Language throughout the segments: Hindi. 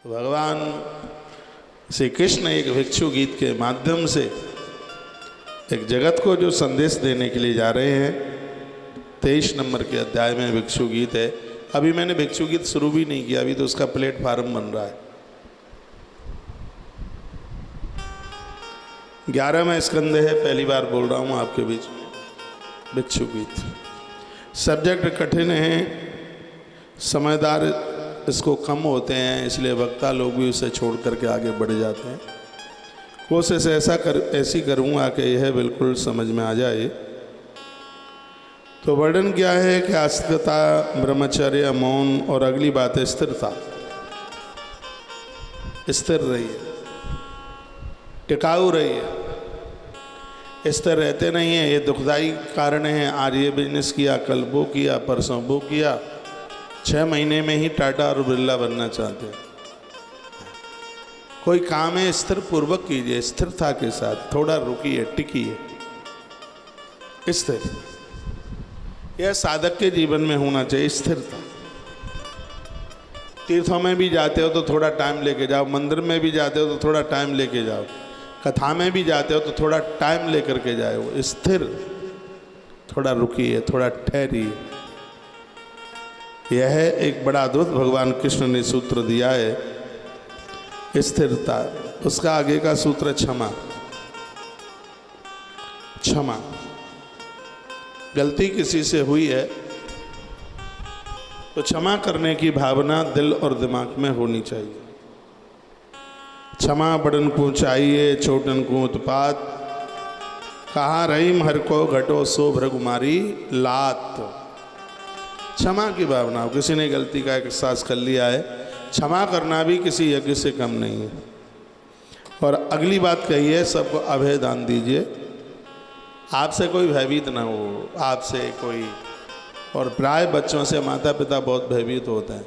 भगवान श्री कृष्ण एक भिक्षु गीत के माध्यम से एक जगत को जो संदेश देने के लिए जा रहे हैं। 23 नंबर के अध्याय में भिक्षु गीत है। अभी मैंने भिक्षु गीत शुरू भी नहीं किया, अभी तो उसका प्लेटफार्म बन रहा है। 11वां स्कंद है, पहली बार बोल रहा हूँ आपके बीच में भिक्षु गीत। सब्जेक्ट कठिन है, समझदार इसको कम होते हैं, इसलिए वक्ता लोग भी उसे छोड़ करके आगे बढ़ जाते हैं। कोशिश ऐसी करूँगा कि यह बिल्कुल समझ में आ जाए। तो वर्णन क्या है कि आस्तिकता, ब्रह्मचर्य, मौन और अगली बात है स्थिरता। स्थिर रहिए, टिकाऊ रहिए। स्थिर रहते नहीं है, ये दुखदाई कारण है। आज ये बिजनेस किया, कल वो किया, परसों वो किया। 6 महीने में ही टाटा और बिरला बनना चाहते हैं। कोई काम है स्थिर पूर्वक कीजिए, स्थिरता के साथ। थोड़ा रुकिए, टिकिए, स्थिर। यह साधक के जीवन में होना चाहिए, स्थिरता। तीर्थों में भी जाते हो तो थोड़ा टाइम लेके जाओ, मंदिर में भी जाते हो तो थोड़ा टाइम लेके जाओ, कथा में भी जाते हो तो थोड़ा टाइम लेकर के जाओ। स्थिर, थोड़ा रुकिए, थोड़ा ठहरिए। यह है एक बड़ा अद्भुत भगवान कृष्ण ने सूत्र दिया है, स्थिरता। उसका आगे का सूत्र क्षमा। क्षमा, गलती किसी से हुई है तो क्षमा करने की भावना दिल और दिमाग में होनी चाहिए। क्षमा बड़न को चाहिए, छोटन को उत्पात। कहा रहीम हर को घटो सो भृगुमारी लात। क्षमा की भावना हो, किसी ने गलती का एहसास कर लिया है, क्षमा करना भी किसी यज्ञ से कम नहीं है। और अगली बात कही है, सबको अभय दान दीजिए। आपसे कोई भयभीत ना हो, आपसे कोई। और प्राय बच्चों से माता पिता बहुत भयभीत होते हैं,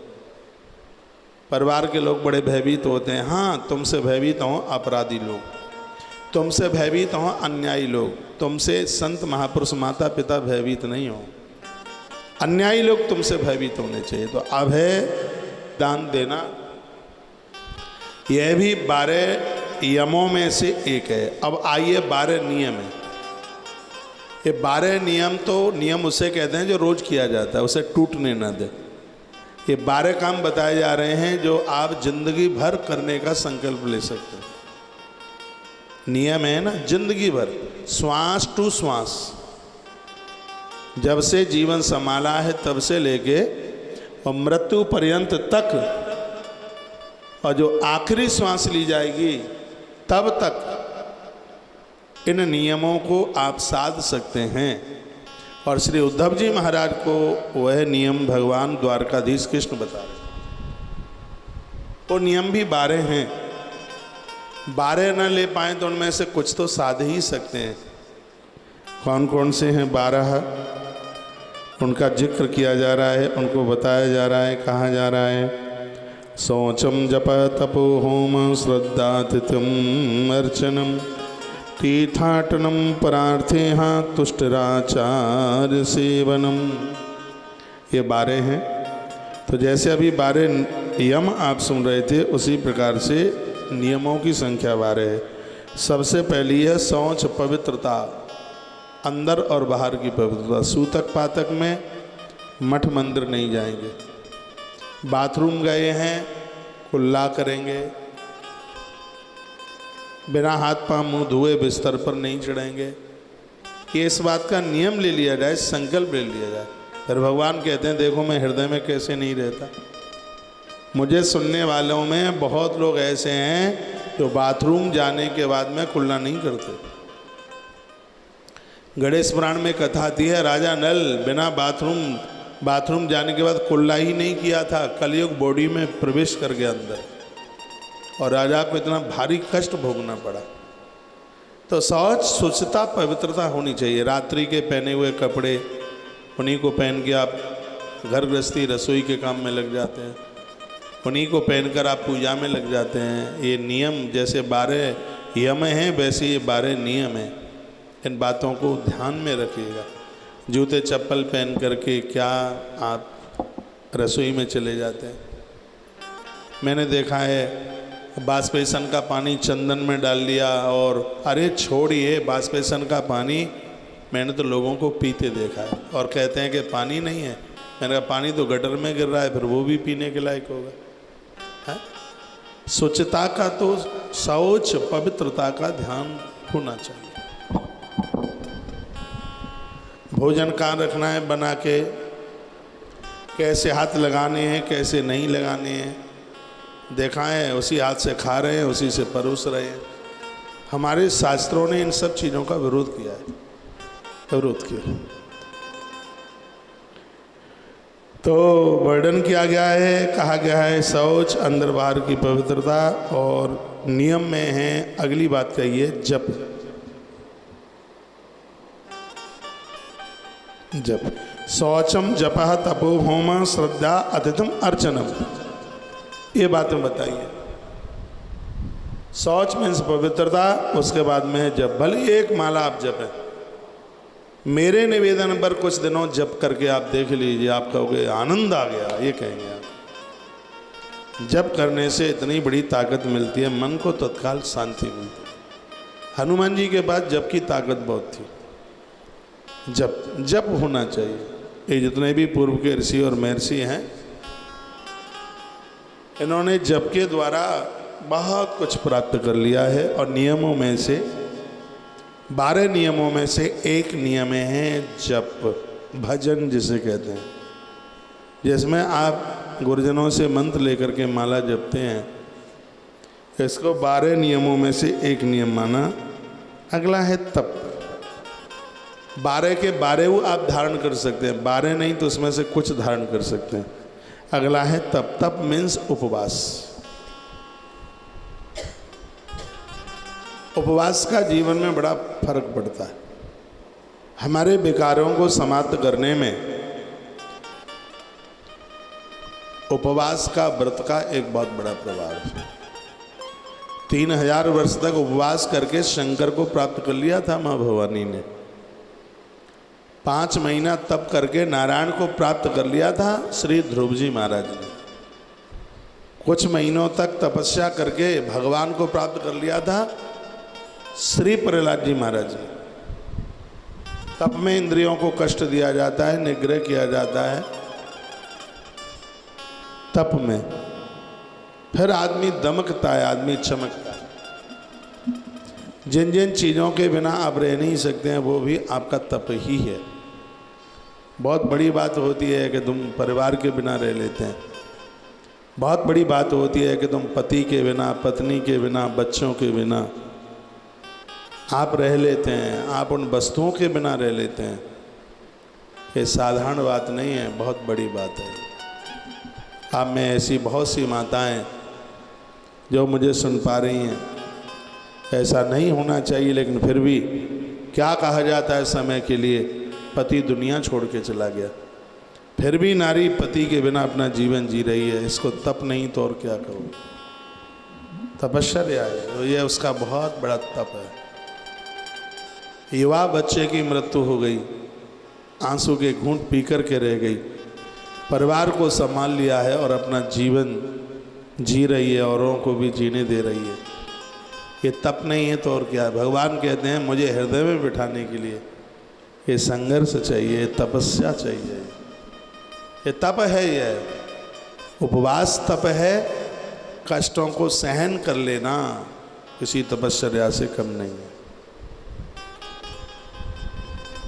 परिवार के लोग बड़े भयभीत होते हैं। हाँ, तुमसे भयभीत हों अपराधी लोग, तुमसे भयभीत हों अन्यायी लोग, तुमसे संत महापुरुष माता पिता भयभीत नहीं हो। अन्यायी लोग तुमसे भयभीत होने चाहिए। तो अभय दान देना, यह भी 12 यमों में से एक है। अब आइए 12 नियम है। ये 12 नियम, तो नियम उसे कहते हैं जो रोज किया जाता है, उसे टूटने ना दे। ये 12 काम बताए जा रहे हैं जो आप जिंदगी भर करने का संकल्प ले सकते हैं। नियम है ना, जिंदगी भर, श्वास टू श्वास, जब से जीवन संभाला है तब से लेके और मृत्यु पर्यंत तक, और जो आखिरी श्वास ली जाएगी तब तक इन नियमों को आप साध सकते हैं। और श्री उद्धव जी महाराज को वह नियम भगवान द्वारकाधीश कृष्ण बता रहे। वो नियम भी 12 हैं। 12 न ले पाए तो उनमें से कुछ तो साध ही सकते हैं। कौन कौन से हैं 12, उनका जिक्र किया जा रहा है, उनको बताया जा रहा है, कहा जा रहा है। शौचम जप तपो होम श्रद्धातिथ्यम अर्चनम तीर्थाटनम परार्थेहा तुष्टराचार्य सेवनम। ये 12 हैं। तो जैसे अभी 12 यम आप सुन रहे थे, उसी प्रकार से नियमों की संख्या 12 है। सबसे पहली है शौच, पवित्रता, अंदर और बाहर की पवित्रता। सूतक पातक में मठ मंदिर नहीं जाएंगे। बाथरूम गए हैं, कुल्ला करेंगे। बिना हाथ पांव मुंह धोए बिस्तर पर नहीं चढ़ेंगे। ये इस बात का नियम ले लिया जाए, संकल्प ले लिया जाए। फिर भगवान कहते हैं, देखो मैं हृदय में कैसे नहीं रहता। मुझे सुनने वालों में बहुत लोग ऐसे हैं जो बाथरूम जाने के बाद में कुल्ला नहीं करते। गणेश पुराण में कथा आती है, राजा नल बिना बाथरूम जाने के बाद कुल्ला ही नहीं किया था। कलयुग बॉडी में प्रवेश कर गया अंदर, और राजा को इतना भारी कष्ट भोगना पड़ा। तो शौच, स्वच्छता, पवित्रता होनी चाहिए। रात्रि के पहने हुए कपड़े, उन्हीं को पहन के आप घर गृहस्थी रसोई के काम में लग जाते हैं, उन्हीं को पहनकर आप पूजा में लग जाते हैं। ये नियम जैसे 12 यम हैं, वैसे ये 12 नियम हैं। इन बातों को ध्यान में रखिएगा। जूते चप्पल पहन करके क्या आप रसोई में चले जाते हैं? मैंने देखा है बाष्पेसन का पानी चंदन में डाल लिया, और अरे छोड़िए बाष्पेसन का पानी, मैंने तो लोगों को पीते देखा है और कहते हैं कि पानी नहीं है। मैंने कहा पानी तो गटर में गिर रहा है, फिर वो भी पीने के लायक होगा? है? स्वच्छता का तो, शौच पवित्रता का ध्यान होना चाहिए। भोजन कहाँ रखना है बना के, कैसे हाथ लगाने हैं कैसे नहीं लगाने हैं, देखा है उसी हाथ से खा रहे हैं उसी से परोस रहे हैं। हमारे शास्त्रों ने इन सब चीज़ों का विरोध किया है, विरोध किया। तो वर्णन किया गया है, कहा गया है शौच अंदर बाहर की पवित्रता, और नियम में है अगली बात कही है जप। जप शौचम जपः तपो होम श्रद्धा अतिथम अर्चनम, ये बातें बताइए। शौच मीन्स पवित्रता, उसके बाद में है जप। भले एक माला आप जपें, मेरे निवेदन पर कुछ दिनों जप करके आप देख लीजिए, आप कहोगे आनंद आ गया, ये कहेंगे आप। जप करने से इतनी बड़ी ताकत मिलती है, मन को तत्काल शांति मिलती है। हनुमान जी के पास जप की ताकत बहुत थी। जप जप होना चाहिए। ये जितने भी पूर्व के ऋषि और महर्षि हैं, इन्होंने जप के द्वारा बहुत कुछ प्राप्त कर लिया है। और नियमों में से 12 नियमों में से एक नियम है जप, भजन जिसे कहते हैं, जिसमें आप गुरुजनों से मंत्र लेकर के माला जपते हैं। इसको 12 नियमों में से एक नियम माना। अगला है तप। 12 के 12 आप धारण कर सकते हैं, 12 नहीं तो उसमें से कुछ धारण कर सकते हैं। अगला है तप। तप मीन्स उपवास। उपवास का जीवन में बड़ा फर्क पड़ता है। हमारे विकारों को समाप्त करने में उपवास का, व्रत का एक बहुत बड़ा प्रभाव है। 3000 वर्ष तक उपवास करके शंकर को प्राप्त कर लिया था माँ भवानी ने। 5 महीना तप करके नारायण को प्राप्त कर लिया था श्री ध्रुव जी महाराज ने। कुछ महीनों तक तपस्या करके भगवान को प्राप्त कर लिया था श्री प्रहलाद जी महाराज ने। तप में इंद्रियों को कष्ट दिया जाता है, निग्रह किया जाता है तप में। फिर आदमी दमकता है, आदमी चमकता है। जिन जिन चीज़ों के बिना आप रह नहीं सकते हैं वो भी आपका तप ही है। बहुत बड़ी बात होती है कि तुम परिवार के बिना रह लेते हैं। बहुत बड़ी बात होती है कि तुम पति के बिना, पत्नी के बिना, बच्चों के बिना आप रह लेते हैं, आप उन वस्तुओं के बिना रह लेते हैं। ये साधारण बात नहीं है, बहुत बड़ी बात है। आप में ऐसी बहुत सी माताएं जो मुझे सुन पा रही हैं, ऐसा नहीं होना चाहिए, लेकिन फिर भी क्या कहा जाता है समय के लिए, पति दुनिया छोड़ के चला गया, फिर भी नारी पति के बिना अपना जीवन जी रही है। इसको तप नहीं तो और क्या कहो, तपश्चर्या है, तो ये उसका बहुत बड़ा तप है। युवा बच्चे की मृत्यु हो गई, आंसू के घूंट पी कर के रह गई, परिवार को संभाल लिया है और अपना जीवन जी रही है, औरों को भी जीने दे रही है। ये तप नहीं है तो और क्या है। भगवान कहते हैं मुझे हृदय में बिठाने के लिए ये संघर्ष चाहिए, तपस्या चाहिए। ये तप है, ये उपवास तप है। कष्टों को सहन कर लेना किसी तपश्चर्या से कम नहीं है।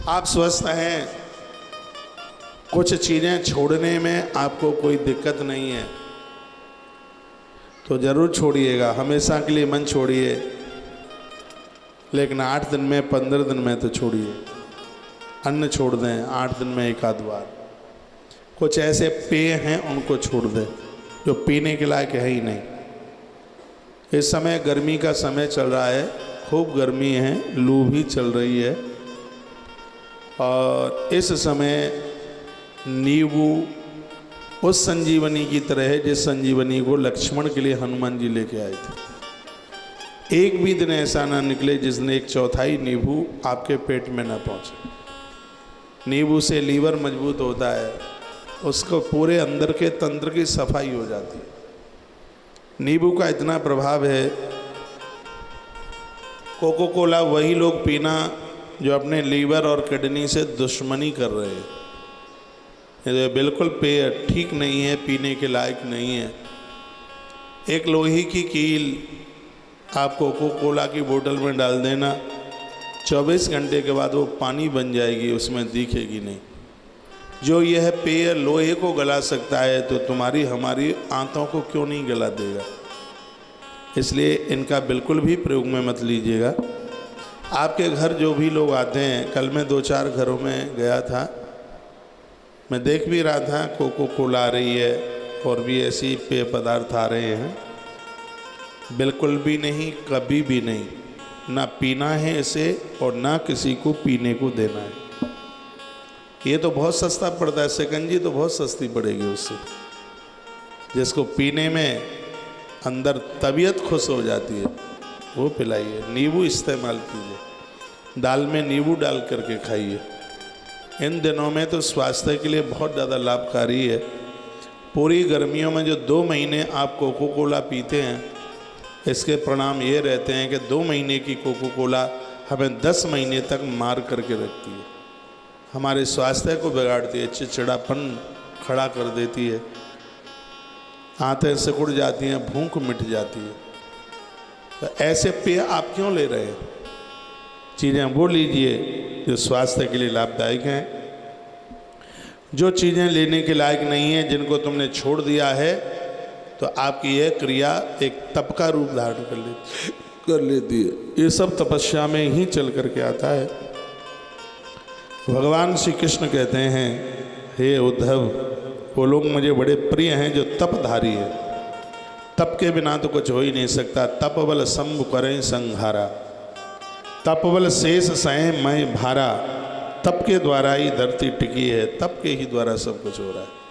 आप स्वस्थ हैं, कुछ चीज़ें छोड़ने में आपको कोई दिक्कत नहीं है तो ज़रूर छोड़िएगा, हमेशा के लिए मन छोड़िए, लेकिन 8 दिन में, 15 दिन में तो छोड़िए। अन्न छोड़ दें 8 दिन में 1 आध बार। कुछ ऐसे पेय हैं उनको छोड़ दें जो पीने के लायक है ही नहीं। इस समय गर्मी का समय चल रहा है, खूब गर्मी है, लू भी चल रही है, और इस समय नींबू उस संजीवनी की तरह है जिस संजीवनी को लक्ष्मण के लिए हनुमान जी लेके आए थे। एक भी दिन ऐसा ना निकले जिसने 1/4 नींबू आपके पेट में ना पहुँचे। नींबू से लीवर मजबूत होता है, उसको पूरे अंदर के तंत्र की सफाई हो जाती है। नींबू का इतना प्रभाव है। कोको कोला वही लोग पीना जो अपने लीवर और किडनी से दुश्मनी कर रहे हैं। ये बिल्कुल पेय ठीक नहीं है, पीने के लायक नहीं है। एक लोहे की कील आप कोको कोला की बोतल में डाल देना, 24 घंटे के बाद वो पानी बन जाएगी, उसमें दिखेगी नहीं। जो यह पेय लोहे को गला सकता है तो तुम्हारी हमारी आंतों को क्यों नहीं गला देगा। इसलिए इनका बिल्कुल भी प्रयोग में मत लीजिएगा। आपके घर जो भी लोग आते हैं, कल मैं 2-4 घरों में गया था, मैं देख भी रहा था कोको कोला आ रही है और भी ऐसी पेय पदार्थ आ रहे हैं। बिल्कुल भी नहीं, कभी भी नहीं, ना पीना है इसे और ना किसी को पीने को देना है। ये तो बहुत सस्ता पड़ता है, शिकंजी तो बहुत सस्ती पड़ेगी उससे। जिसको पीने में अंदर तबीयत खुश हो जाती है वो पिलाइए। नींबू इस्तेमाल कीजिए, दाल में नींबू डाल करके खाइए। इन दिनों में तो स्वास्थ्य के लिए बहुत ज़्यादा लाभकारी है। पूरी गर्मियों में जो 2 महीने आप कोको कोला पीते हैं, इसके परिणाम ये रहते हैं कि 2 महीने की कोको कोला हमें 10 महीने तक मार करके रखती है, हमारे स्वास्थ्य को बिगाड़ती है, चिड़चिड़ापन खड़ा कर देती है, आंतें सिकुड़ जाती हैं, भूख मिट जाती है। तो ऐसे पेय आप क्यों ले रहे हैं? चीज़ें वो लीजिए जो स्वास्थ्य के लिए लाभदायक हैं। जो चीज़ें लेने के लायक नहीं हैं, जिनको तुमने छोड़ दिया है, तो आपकी यह क्रिया एक तप का रूप धारण कर लेती है। ये सब तपस्या में ही चल करके आता है। भगवान श्री कृष्ण कहते हैं, हे उद्धव, वो लोग मुझे बड़े प्रिय हैं जो तपधारी है। तप के बिना तो कुछ हो ही नहीं सकता। तप बल शंभु करें संहारा, तप बल शेष सहे मैं भारा। तप के द्वारा ही धरती टिकी है, तप के ही द्वारा सब कुछ हो रहा है।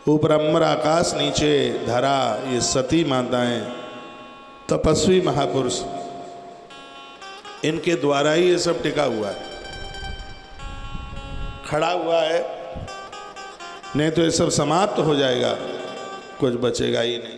ऊपर अम्बर आकाश, नीचे धरा, ये सती माताएं, तपस्वी महापुरुष, इनके द्वारा ही ये सब टिका हुआ है, खड़ा हुआ है। नहीं तो ये सब समाप्त हो जाएगा, कुछ बचेगा ही नहीं।